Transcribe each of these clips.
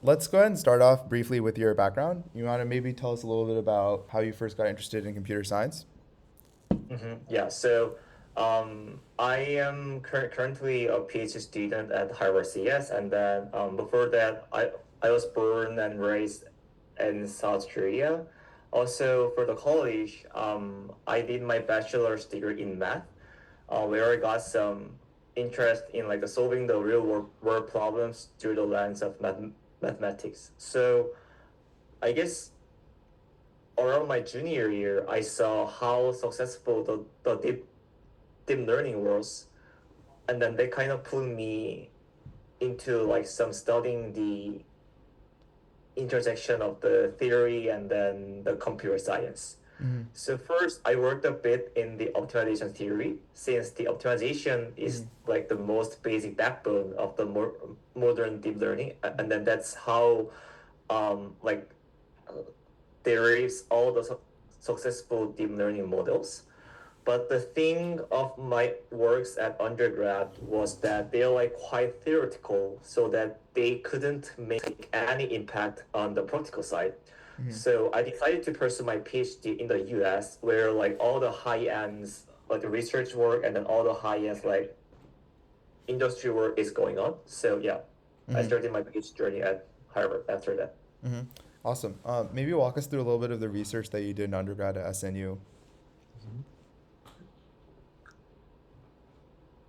Let's go ahead and start off briefly with your background. You want to maybe tell us a little bit about how you first got interested in computer science? Yeah, so I am currently a PhD student at Harvard CS, and then before that, I was born and raised in South Korea. Also, for the college, I did my bachelor's degree in math, where I got some interest in like solving the world problems through the lens of mathematics. So I guess around my junior year, I saw how successful the deep learning was, and then they kind of pulled me into like some studying the intersection of the theory and then the computer science. Mm-hmm. So first, I worked a bit in the optimization theory, since the optimization is Mm-hmm. like the most basic backbone of the more modern deep learning, and then that's how like derives all the successful deep learning models. But the thing of my works at undergrad was that they're like quite theoretical, so that they couldn't make any impact on the practical side. Mm-hmm. So I decided to pursue my PhD in the US, where like all the high ends, like the research work and then all the high ends like industry work is going on. So yeah, I Mm-hmm. started my PhD journey at Harvard after that. Mm-hmm. Awesome. Maybe walk us through a little bit of the research that you did in undergrad at SNU.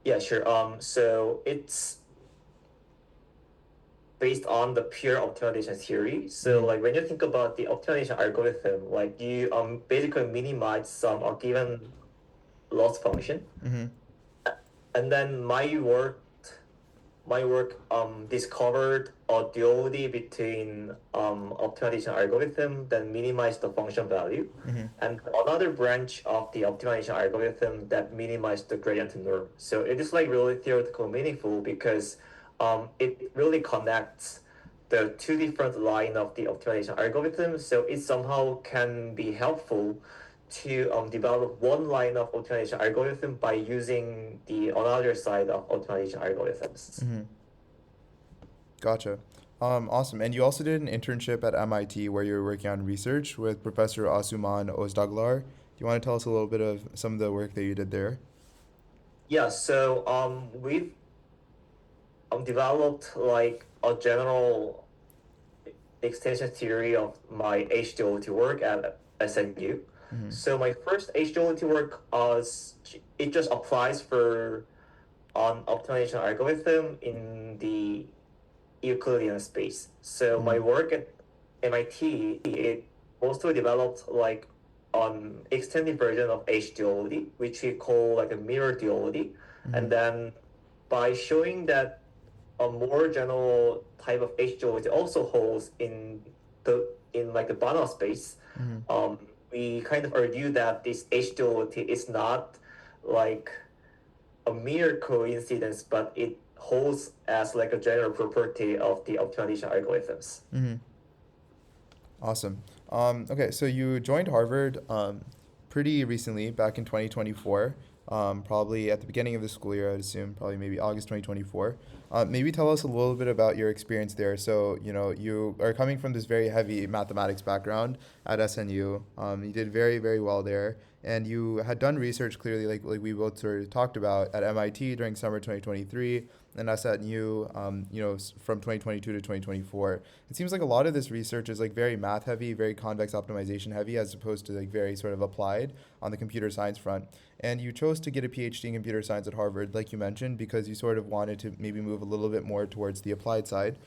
Yeah, sure. So it's based on the pure optimization theory. So Mm-hmm. like when you think about the optimization algorithm, like you basically minimize some or given loss function. Mm-hmm. And then my work discovered a duality between optimization algorithm that minimize the function value, Mm-hmm. and another branch of the optimization algorithm that minimize the gradient norm. So it is like really theoretical meaningful because it really connects the two different line of the optimization algorithm. So it somehow can be helpful to develop one line of optimization algorithm by using the another side of optimization algorithms. Mm-hmm. Gotcha. Awesome. And you also did an internship at MIT where you were working on research with Professor Asuman Ozdaglar. Do you want to tell us a little bit of some of the work that you did there? Yeah, so we've developed like a general extension theory of my HDOT work at SNU. Mm-hmm. So my first HDOT work it just applies for an optimization algorithm in the Euclidean space. So my Mm-hmm. work at MIT, it also developed like an extended version of HDOD, which we call like a mirror duality. Mm-hmm. And then by showing that a more general type of HDOD also holds in like the Banach space, Mm-hmm. um, we kind of argue that this HDOD is not like a mere coincidence, but it holds as like a general property of the optimization algorithms. Mm-hmm. Awesome. Okay, so you joined Harvard pretty recently, back in 2024, probably at the beginning of the school year, I'd assume, probably maybe August 2024. Maybe tell us a little bit about your experience there. So, you are coming from this very heavy mathematics background at SNU. You did very, very well there. And you had done research clearly, like we both sort of talked about, at MIT during summer 2023, and us at NU, from 2022 to 2024. It seems like a lot of this research is like very math heavy, very convex optimization heavy, as opposed to like very sort of applied on the computer science front. And you chose to get a PhD in computer science at Harvard, like you mentioned, because you sort of wanted to maybe move a little bit more towards the applied side.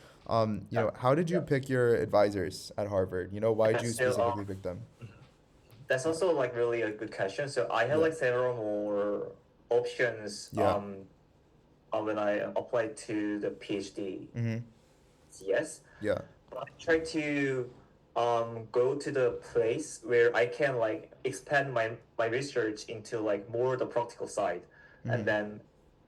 Yeah. How did you Yeah. pick your advisors at Harvard? Why Yeah. did you So specifically pick them? that's also like really a good question. So I had Yeah. like several more options Yeah. when I applied to the PhD. Mm-hmm. Yes. Yeah. I try to go to the place where I can like expand my research into like more the practical side. And Mm-hmm. then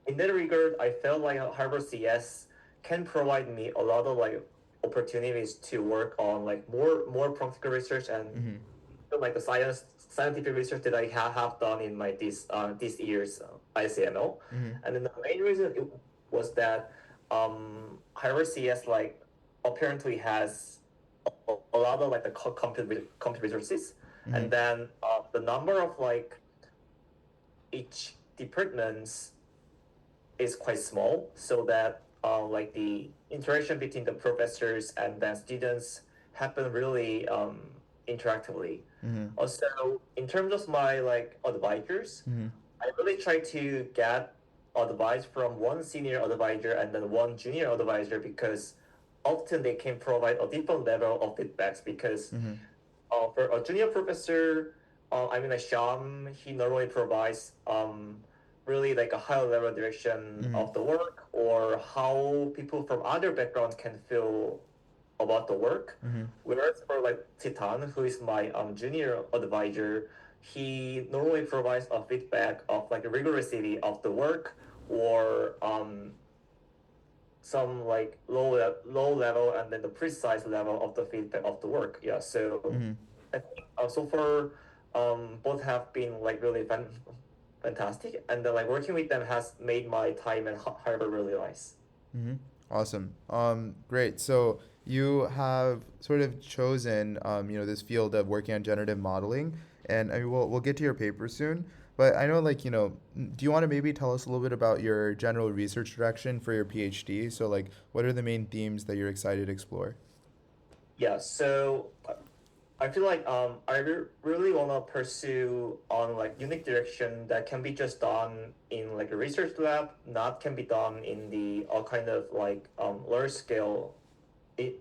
in that regard, I felt like Harvard CS can provide me a lot of like opportunities to work on like more practical research and Mm-hmm. like the scientific research that I have done in my this year's ICML. Mm-hmm. And then the main reason was that Harvard CS like apparently has a lot of like the compute resources, Mm-hmm. and then the number of like each departments is quite small, so that like the interaction between the professors and then students happen really interactively. Mm-hmm. Also, in terms of my like advisors, Mm-hmm. I really try to get advice from one senior advisor and then one junior advisor, because often they can provide a different level of feedbacks. Because Mm-hmm. for a junior professor, I mean, like Sham, he normally provides really like a higher level direction Mm-hmm. of the work, or how people from other backgrounds can feel about the work. Mm-hmm. Whereas for like Titan, who is my junior advisor, he normally provides a feedback of like the rigorosity of the work, or some like low level and then the precise level of the feedback of the work. Yeah, so Mm-hmm. I think so far both have been like really fantastic, and then like working with them has made my time at Harvard really nice. Mm-hmm. Awesome. Great. So you have sort of chosen, this field of working on generative modeling, and I mean, we'll get to your paper soon. But I know, like, do you want to maybe tell us a little bit about your general research direction for your PhD? So, like, what are the main themes that you're excited to explore? Yeah, so I feel like really want to pursue on like unique direction that can be just done in like a research lab, not can be done in the all kind of like large scale i-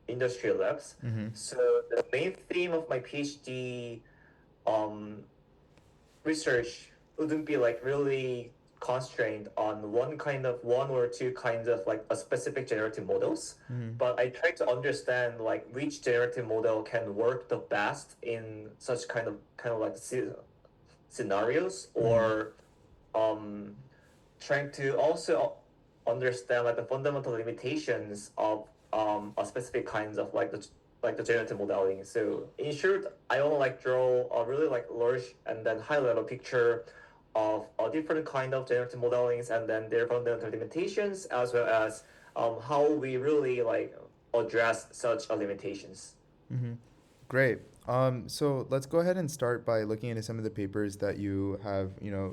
industrial labs. Mm-hmm. So the main theme of my PhD um research wouldn't be like really constrained on one or two kinds of like a specific generative models, Mm-hmm. but I try to understand like which generative model can work the best in such kind of like scenarios, Mm-hmm. or um trying to also understand like the fundamental limitations of a specific kinds of like the generative modeling. So in short, I want to like draw a really like large and then high level picture of a different kind of generative modelings, and then their fundamental limitations, as well as how we really like address such limitations. Mm-hmm. Great. So let's go ahead and start by looking into some of the papers that you have,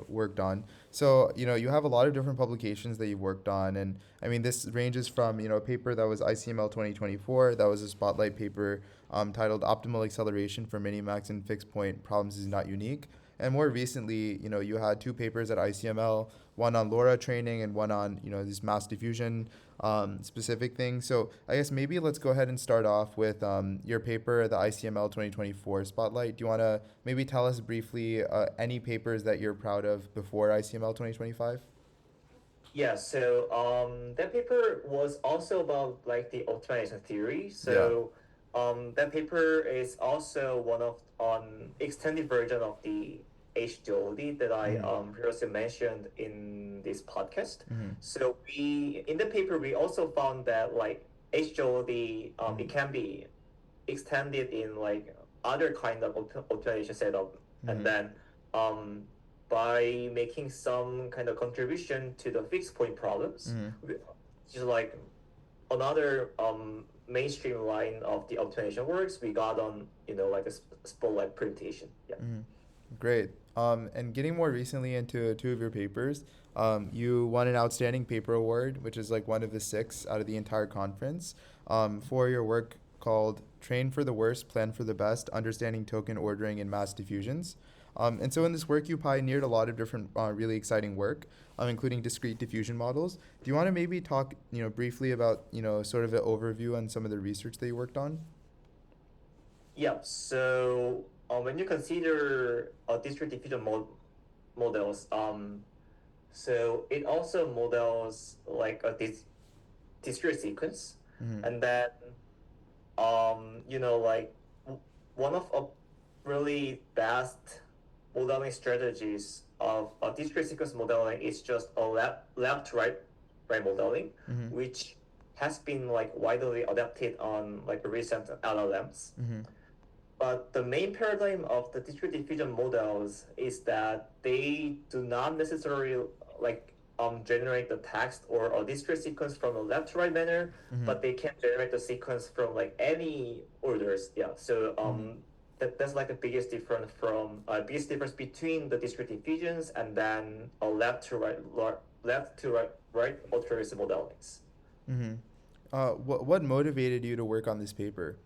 worked on. So, you have a lot of different publications that you've worked on, and I mean, this ranges from, a paper that was ICML 2024, that was a spotlight paper titled "Optimal Acceleration for Minimax and Fixed Point Problems is Not Unique." And more recently, you had two papers at ICML, one on LoRa training and one on, this mass diffusion specific things. So I guess maybe let's go ahead and start off with your paper, the ICML 2024 Spotlight. Do you want to maybe tell us briefly any papers that you're proud of before ICML 2025? Yeah, so that paper was also about like the optimization theory. Yeah. So that paper is also one of extended version of the HDOD that I Mm-hmm. previously mentioned in this podcast. Mm-hmm. So we in the paper we also found that like HDOD it Mm-hmm. can be extended in like other kind of optimization setup, and Mm-hmm. then um, by making some kind of contribution to the fixed point problems, Mm-hmm. which is like another mainstream line of the optimization works, we got on like a spotlight presentation. Yeah. Mm-hmm. Great. And getting more recently into two of your papers, you won an outstanding paper award, which is like one of the six out of the entire conference, for your work called "Train for the Worst, Plan for the Best: Understanding Token Ordering in Mass Diffusions." And so in this work, you pioneered a lot of different really exciting work, including discrete diffusion models. Do you want to maybe talk, briefly about, sort of an overview on some of the research that you worked on? Yeah. So when you consider district diffusion models, so it also models like a discrete sequence, Mm-hmm. and then like one of a really best modeling strategies of a discrete sequence modeling is just a left to right modeling, Mm-hmm. which has been like widely adapted on like recent LLMs. Mm-hmm. But the main paradigm of the district diffusion models is that they do not necessarily like generate the text or a discrete sequence from a left to right manner, Mm-hmm. but they can generate the sequence from like any orders. Yeah. So Mm-hmm. that's like the biggest difference between the discrete diffusions and then a left to right altruism modelings. Mm-hmm. What motivated you to work on this paper?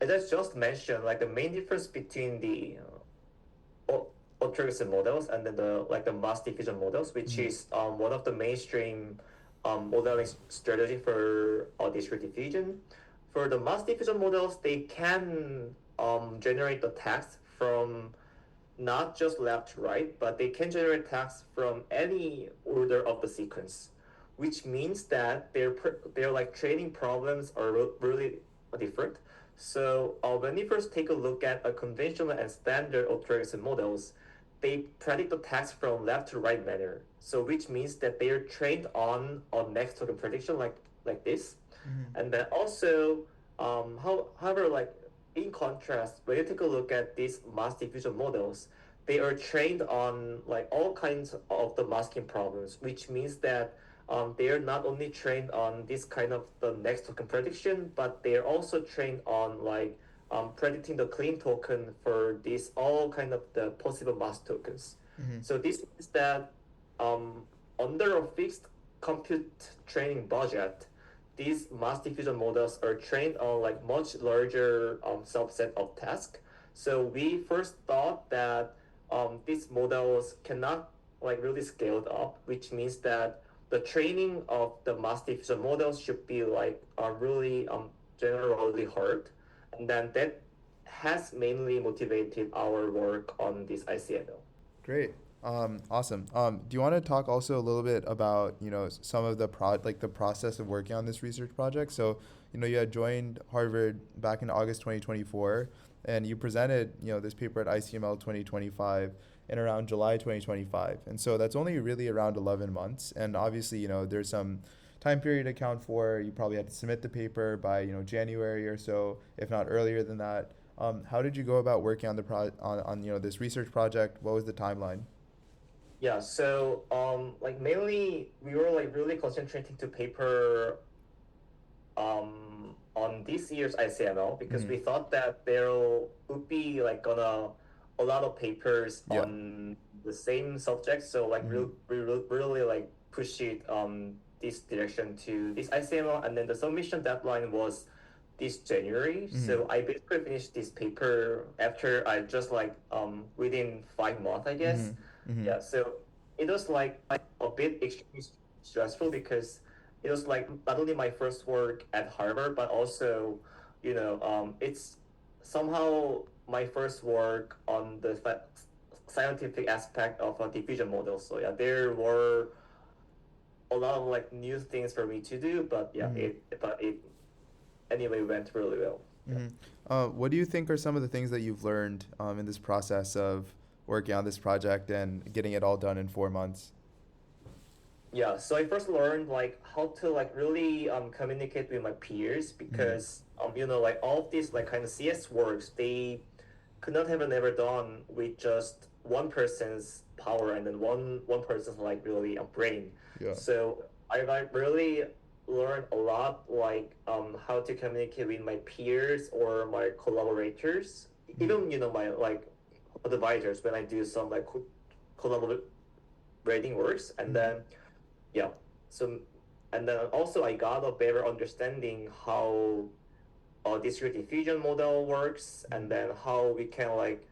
As I just mentioned, like the main difference between the altruism models and then the mass diffusion models, which Mm-hmm. is one of the mainstream modeling strategy for discrete diffusion. For the mass diffusion models, they can generate the text from not just left to right, but they can generate text from any order of the sequence, which means that their like training problems are really different. So when you first take a look at a conventional and standard altruism models, they predict the text from left to right manner. So which means that they are trained on next token prediction like this, Mm-hmm. and then also however like in contrast, when you take a look at these mass diffusion models, they are trained on like all kinds of the masking problems, which means that they are not only trained on this kind of the next token prediction, but they are also trained on like predicting the clean token for these all kind of the possible mass tokens. Mm-hmm. So this means that um, under a fixed compute training budget, these mass diffusion models are trained on like much larger subset of tasks. So we first thought that these models cannot like really scaled up, which means that the training of the mass diffusion models should be like really generally hard, and then that has mainly motivated our work on this ICML. Great. Awesome. Do you want to talk also a little bit about, some of the the process of working on this research project? So, you had joined Harvard back in August 2024, and you presented, this paper at ICML 2025 in around July 2025. And so that's only really around 11 months. And obviously, there's some time period to account for. You probably had to submit the paper by, January or so, if not earlier than that. How did you go about working on this research project? What was the timeline? Yeah, so like mainly we were like really concentrating to paper on this year's ICML because Mm-hmm. we thought that there would be like gonna a lot of papers Yeah. on the same subject. So like Mm-hmm. really like push it this direction to this ICML, and then the submission deadline was this January. Mm-hmm. So I basically finished this paper after I just like within 5 months, I guess. Mm-hmm. Mm-hmm. Yeah, so it was like a bit extremely stressful because it was like not only my first work at Harvard, but also, it's somehow my first work on the scientific aspect of a diffusion model. So yeah, there were a lot of like new things for me to do, but yeah, Mm-hmm. it anyway went really well. Yeah. Mm-hmm. What do you think are some of the things that you've learned in this process of working on this project and getting it all done in 4 months? Yeah, so I first learned like how to like really communicate with my peers Mm-hmm. because like all of these like kind of CS works they could not have never done with just one person's power and then one person's like really a brain. Yeah. So I like really learned a lot like how to communicate with my peers or my collaborators, Mm-hmm. even my like advisors when I do some like collaborating works, and Mm-hmm. then yeah. So, and then also I got a better understanding how a discrete diffusion model works, and then how we can like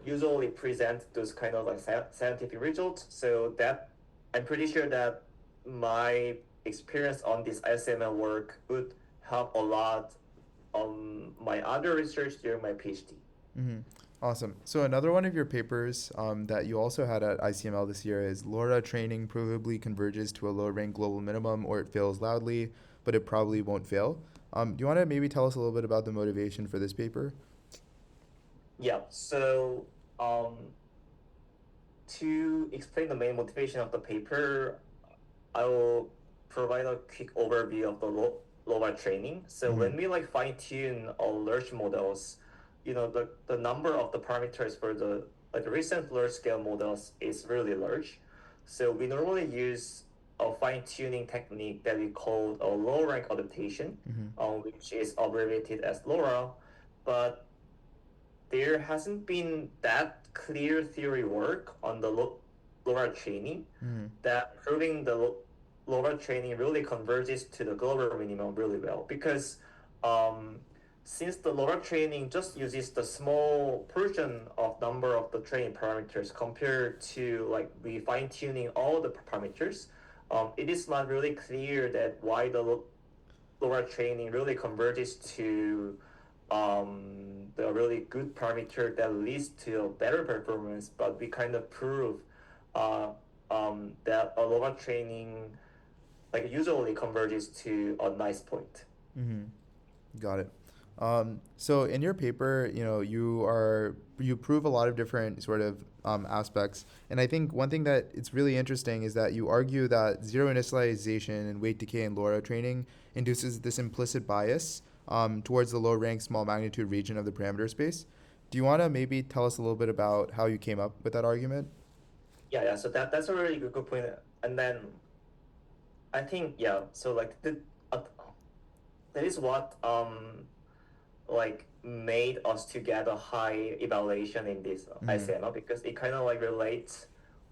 usually present those kind of like scientific results. So that I'm pretty sure that my experience on this SML work would help a lot on my other research during my PhD. Mm-hmm. Awesome. So another one of your papers that you also had at ICML this year is LoRa training provably converges to a low rank global minimum, or it fails loudly, but it probably won't fail. Do you want to maybe tell us a little bit about the motivation for this paper? Yeah. So to explain the main motivation of the paper, I will provide a quick overview of the LoRa training. So Mm-hmm. when we like fine tune our large models, the number of the parameters for the like recent large scale models is really large. So we normally use a fine-tuning technique that we call a low-rank adaptation, Mm-hmm. which is abbreviated as LoRa, but there hasn't been that clear theory work on the LoRa training Mm-hmm. that proving the LoRa training really converges to the global minimum really well because um, since the LoRa training just uses the small portion of number of the training parameters compared to like we fine tuning all the parameters, it is not really clear that why the LoRa training really converges to the really good parameter that leads to a better performance, but we kind of prove uh, that a LoRa training like usually converges to a nice point. Mm-hmm. Got it. So in your paper, you prove a lot of different sort of aspects, and I think one thing that it's really interesting is that you argue that zero initialization and weight decay in LoRa training induces this implicit bias towards the low rank small magnitude region of the parameter space. Do you want to maybe tell us a little bit about how you came up with that argument? Yeah. So that's a really good point. And then I think yeah. So like uh, that is what like made us to get a high evaluation in this Mm-hmm. ICML because it kind of like relates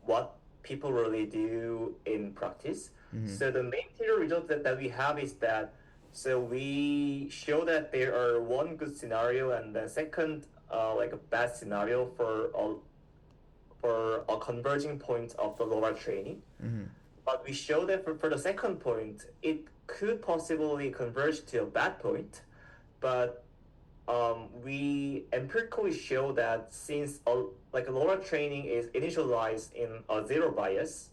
what people really do in practice. Mm-hmm. So the main theory result that we have is that so we show that there are one good scenario and the second like a bad scenario for a converging point of the LoRa training. Mm-hmm. But we show that for the second point, it could possibly converge to a bad point, but we empirically show that since like a LoRa training is initialized in a zero bias,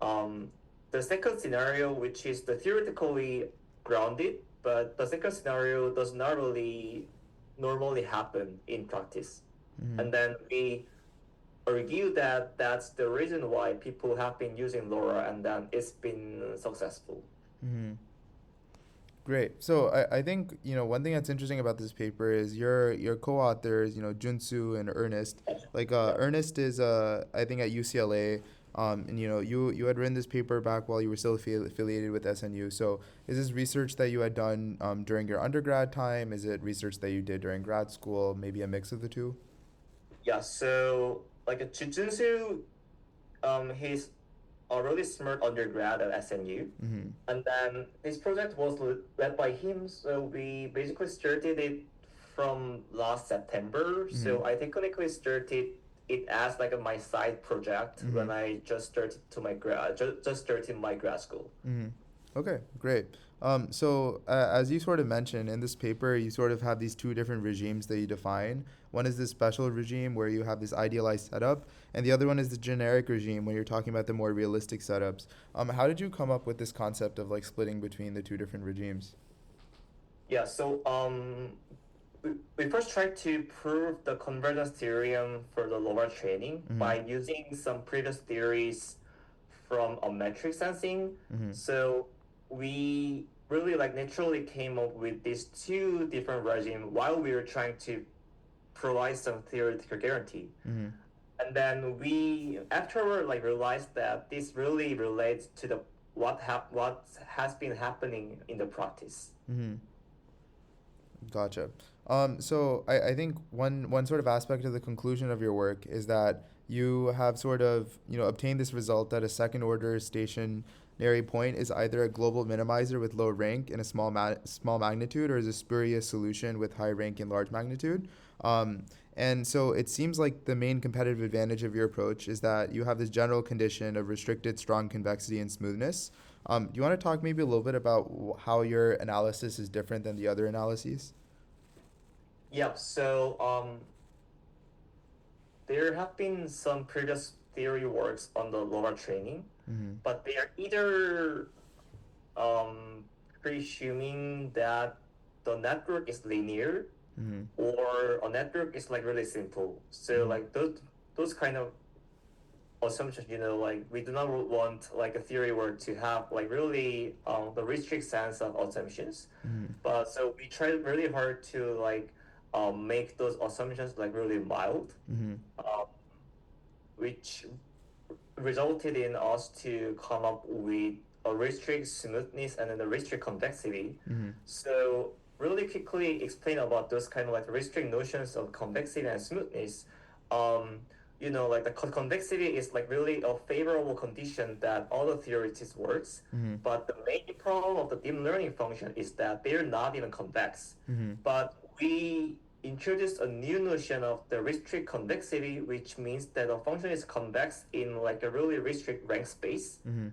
um, the second scenario, which is the theoretically grounded, but the second scenario does not really normally happen in practice. Mm-hmm. And then we argue that that's the reason why people have been using LoRa and then it's been successful. Mm-hmm. Great. So I think, one thing that's interesting about this paper is your co-authors, Junsu and Ernest. Like Yeah. Ernest is I think at UCLA, and you had written this paper back while you were still affiliated with SNU. So is this research that you had done during your undergrad time? Is it research that you did during grad school? Maybe a mix of the two? Yeah, so like a Jujutsu, he's a really smart undergrad at SNU. Mm-hmm. And then this project was led by him, so we basically started it from last September. Mm-hmm. So I technically started it as like my side project Mm-hmm. when I just started to my just started my grad school. Mm-hmm. Okay, great. So as you sort of mentioned in this paper, you sort of have these two different regimes that you define. One is the special regime where you have this idealized setup, and the other one is the generic regime when you're talking about the more realistic setups. How did you come up with this concept of like splitting between the two different regimes? Yeah, so we first tried to prove the convergence theorem for the lower training Mm-hmm. by using some previous theories from a metric sensing. Mm-hmm. So we really like naturally came up with these two different regimes while we were trying to provide some theoretical guarantee. Mm-hmm. And then we afterward like realized that this really relates to the what has been happening in the practice. Mm-hmm. Gotcha. So I think one sort of aspect of the conclusion of your work is that you have sort of, obtained this result that a second order stationary point is either a global minimizer with low rank and a small magnitude or is a spurious solution with high rank and large magnitude. Um, and so it seems like the main competitive advantage of your approach is that you have this general condition of restricted strong convexity and smoothness. Do you want to talk maybe a little bit about how your analysis is different than the other analyses? Yeah, so there have been some previous theory works on the lower training, Mm-hmm. but they are either um, presuming that the network is linear Mm-hmm. or a network is like really simple. So Mm-hmm. like those kind of assumptions, like we do not want like a theory work to have like really the restrict sense of assumptions. Mm-hmm. But so we tried really hard to like make those assumptions like really mild, Mm-hmm. um, which resulted in us to come up with a restrict smoothness and then the restrict convexity. Mm-hmm. So really quickly explain about those kind of like restrict notions of convexity and smoothness. Um, like the convexity is like really a favorable condition that all the theories works. Mm-hmm. But the main problem of the deep learning function is that they're not even convex. Mm-hmm. But we introduced a new notion of the restrict convexity, which means that a function is convex in like a really restrict rank space. Mm-hmm.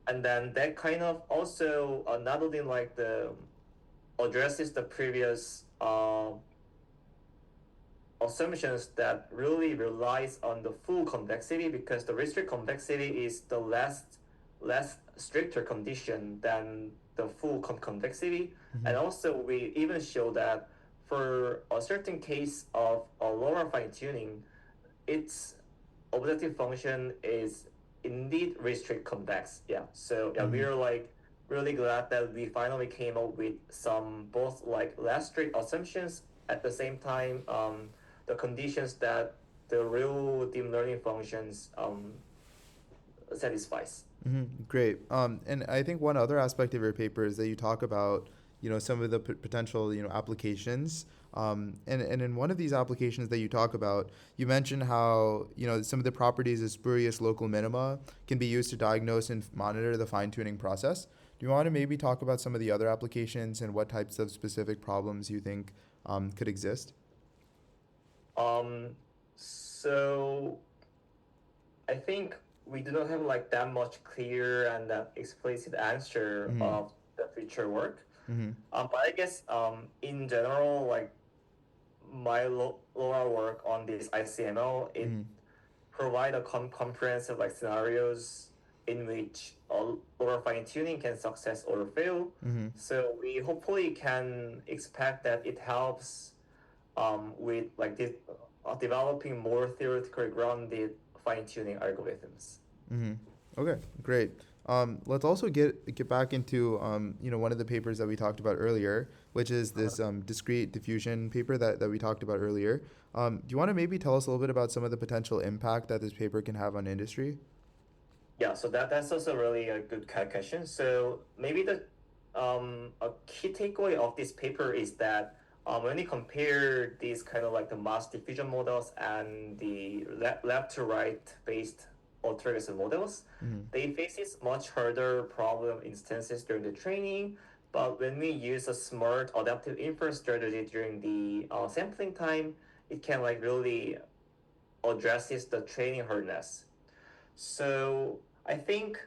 And then that kind of also not only like the addresses the previous assumptions that really relies on the full convexity, because the restrict convexity is the less stricter condition than the full convexity. Mm-hmm. And also we even show that for a certain case of a lower fine tuning, its objective function is indeed restrict convex. Yeah. So yeah, we Mm-hmm. are like really glad that we finally came up with some both like less strict assumptions at the same time the conditions that the real deep learning functions satisfies. Great. And I think one other aspect of your paper is that you talk about, some of the potential, applications. And in one of these applications that you talk about, you mention how, some of the properties of spurious local minima can be used to diagnose and monitor the fine-tuning process. Do you want to maybe talk about some of the other applications and what types of specific problems you think could exist? Um, so I think we do not have like that much clear and explicit answer Mm-hmm. of the future work. Mm-hmm. But I guess in general, like my lower work on this ICML, it Mm-hmm. provide a comprehensive like scenarios in which lower fine tuning can success or fail. Mm-hmm. So we hopefully can expect that it helps with like this, developing more theoretically grounded fine tuning algorithms. Mm-hmm. Okay, great. Let's also get back into one of the papers that we talked about earlier, which is Uh-huh. this discrete diffusion paper that we talked about earlier. Do you want to maybe tell us a little bit about some of the potential impact that this paper can have on industry? Yeah, so that's also really a good question. So maybe the a key takeaway of this paper is that when you compare these kind of like the mass diffusion models and the left to right based autoregressive models, Mm-hmm. they faces much harder problem instances during the training. But when we use a smart adaptive inference strategy during the sampling time, it can like really addresses the training hardness. So I think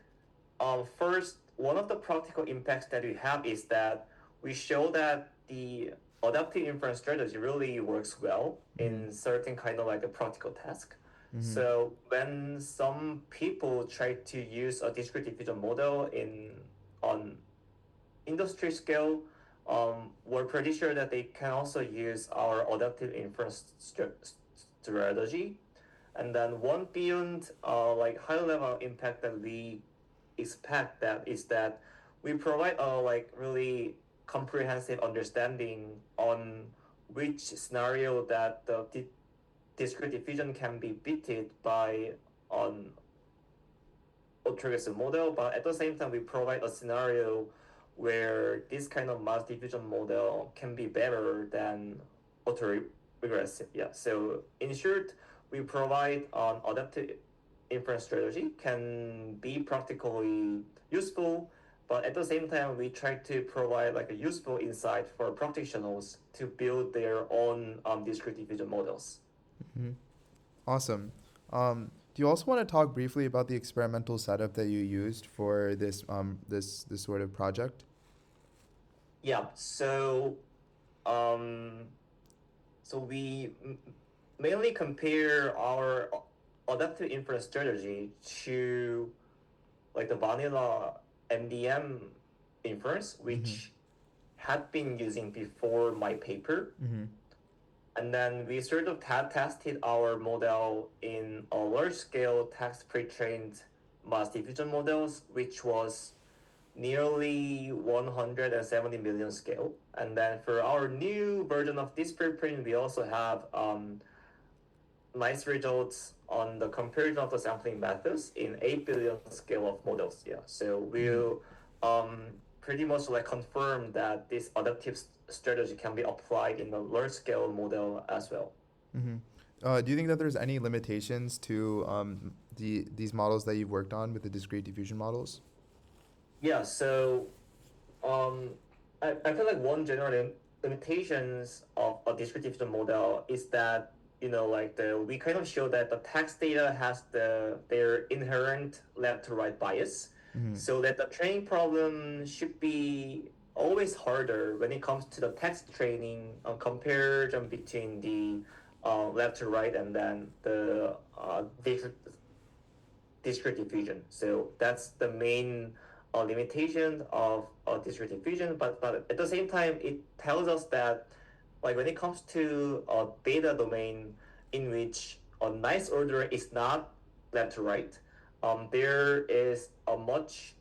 first, one of the practical impacts that we have is that we show that the adaptive inference strategy really works well Mm-hmm. in certain kind of like a practical task. Mm-hmm. So when some people try to use a discrete diffusion model in on industry scale, we're pretty sure that they can also use our adaptive inference strategy. And then one beyond like high level impact that we expect that is that we provide a like really comprehensive understanding on which scenario that the discrete diffusion can be beaten by an autoregressive model, but at the same time we provide a scenario where this kind of mass diffusion model can be better than autoregressive. Yeah. So in short, we provide an adaptive inference strategy can be practically useful, but at the same time we try to provide like a useful insight for practitioners to build their own discrete diffusion models. Mm-hmm. Awesome. Do you also want to talk briefly about the experimental setup that you used for this sort of project? Yeah. Um, so we mainly compare our adaptive inference strategy to like the vanilla MDM inference, Mm-hmm. which had been using before my paper. Mm-hmm. And then we sort of tested our model in a large scale text pre-trained mass diffusion models, which was nearly 170 million scale. And then for our new version of this preprint, we also have nice results on the comparison of the sampling methods in 8 billion scale of models. Yeah. So Mm-hmm. we'll pretty much like confirm that this adaptive strategy can be applied in the large scale model as well. Mm-hmm. Do you think that there's any limitations to these models that you've worked on with the discrete diffusion models? Yeah. So um, I feel like one general limitations of a distributed model is that like we kind of show that the text data has their inherent left to right bias, Mm-hmm. so that the training problem should be always harder when it comes to the text training comparison between the left to right and then the discrete diffusion. So that's the main limitation of discrete diffusion. But at the same time, it tells us that like when it comes to a data domain in which a nice order is not left to right, there is a much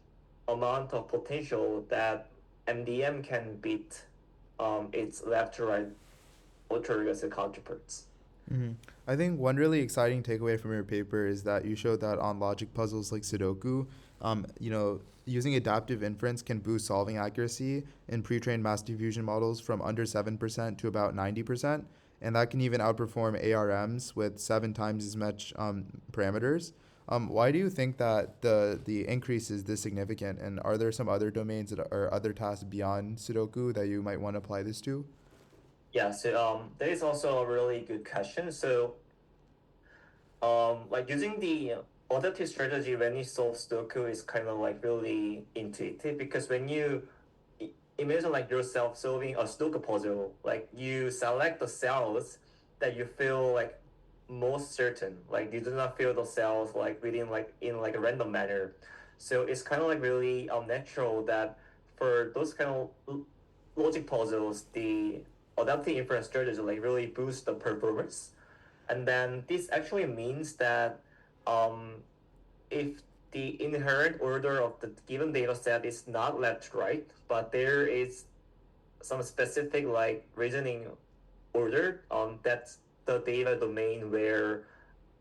amount of potential that MDM can beat its left to right autoregressive counterparts. Mm-hmm. I think one really exciting takeaway from your paper is that you showed that on logic puzzles like Sudoku, using adaptive inference can boost solving accuracy in pre-trained mass diffusion models from under 7% to about 90%, and that can even outperform ARMs with 7 times as much parameters. Why do you think that the increase is this significant, and are there some other domains that or other tasks beyond Sudoku that you might want to apply this to? Yeah, so that is also a really good question. So like using the adaptive strategy when you solve Sudoku is kind of like really intuitive because when you imagine like yourself solving a Sudoku puzzle, like you select the cells that you feel like most certain, like you do not feel the cells like within like in like a random manner. So it's kind of like really natural that for those kind of logic puzzles, the adaptive inference strategy like really boosts the performance. And then this actually means that um, if the inherent order of the given data set is not left right, but there is some specific like reasoning order, that's the data domain where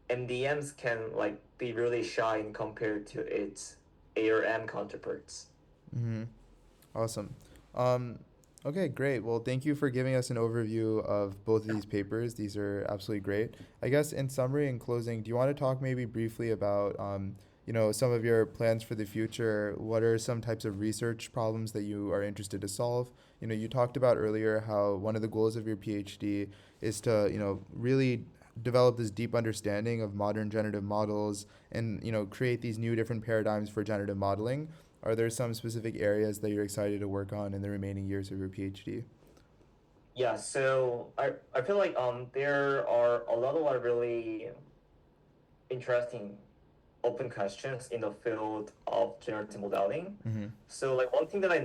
MDMs can like be really shine compared to its ARM counterparts. Mm-hmm. Awesome. Um, okay, great. Well, thank you for giving us an overview of both of these papers. These are absolutely great. I guess in summary and closing, do you want to talk maybe briefly about some of your plans for the future? What are some types of research problems that you are interested to solve? You talked about earlier how one of the goals of your PhD is to, really develop this deep understanding of modern generative models and, create these new different paradigms for generative modeling. Are there some specific areas that you're excited to work on in the remaining years of your PhD? Yeah, so I feel like there are a lot of like really interesting open questions in the field of generative modeling. Mm-hmm. So like one thing that I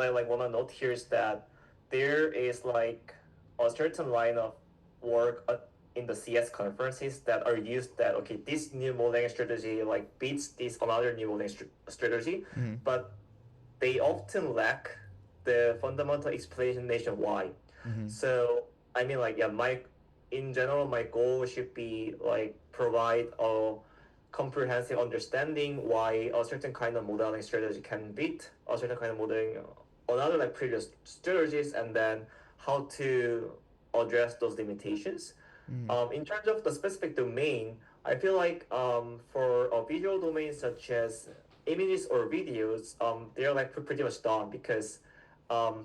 like want to note here is that there is like a certain line of work in the CS conferences that are used that okay this new modeling strategy like beats this another new modeling strategy, Mm-hmm. but they often lack the fundamental explanation why. Mm-hmm. So I mean, like, yeah, my in general, my goal should be like provide a comprehensive understanding why a certain kind of modeling strategy can beat a certain kind of modeling another like previous strategies, and then how to address those limitations. Mm-hmm. In terms of the specific domain, I feel like for a visual domain such as images or videos, they're like pretty much done because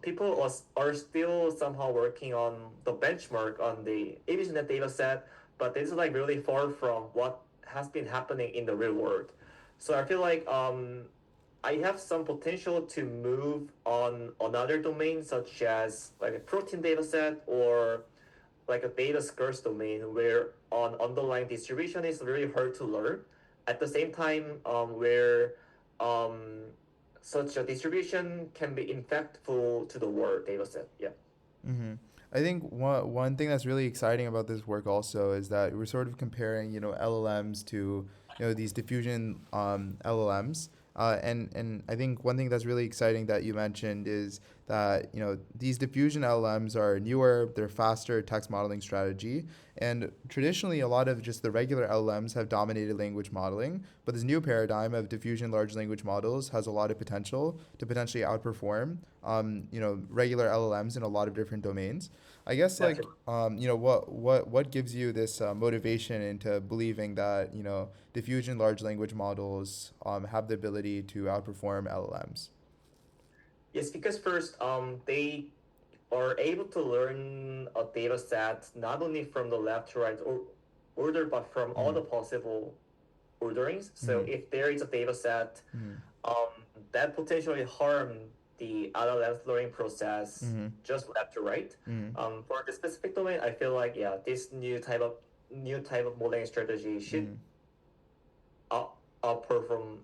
people are still somehow working on the benchmark on the ImageNet data set, but this is like really far from what has been happening in the real world. So I feel like I have some potential to move on another domain such as like a protein data set or like a data scarce domain where on underlying distribution is really hard to learn. At the same time, where um, such a distribution can be impactful to the world data set. Yeah. Mm-hmm. I think one thing that's really exciting about this work also is that we're sort of comparing, LLMs to, these diffusion LLMs. And I think one thing that's really exciting that you mentioned is that these diffusion LLMs are newer, they're faster text modeling strategy, and traditionally a lot of just the regular LLMs have dominated language modeling, but this new paradigm of diffusion large language models has a lot of potential to potentially outperform regular LLMs in a lot of different domains. I guess That's it. what gives you this motivation into believing that diffusion large language models have the ability to outperform LLMs? Yes, because first, they are able to learn a data set not only from the left to right order, but from all Mm-hmm. the possible orderings. So Mm-hmm. if there is a data set Mm-hmm. um, that potentially harm the LLM's learning process Mm-hmm. just left to right. Mm-hmm. For the specific domain, I feel like yeah, this new type of modeling strategy should Mm-hmm. outperform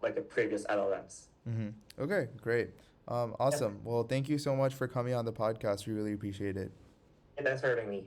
like the previous LLMs. Mm-hmm. Okay, great. Yeah, Awesome. Well, thank you so much for coming on the podcast. We really appreciate it. thanks for having me.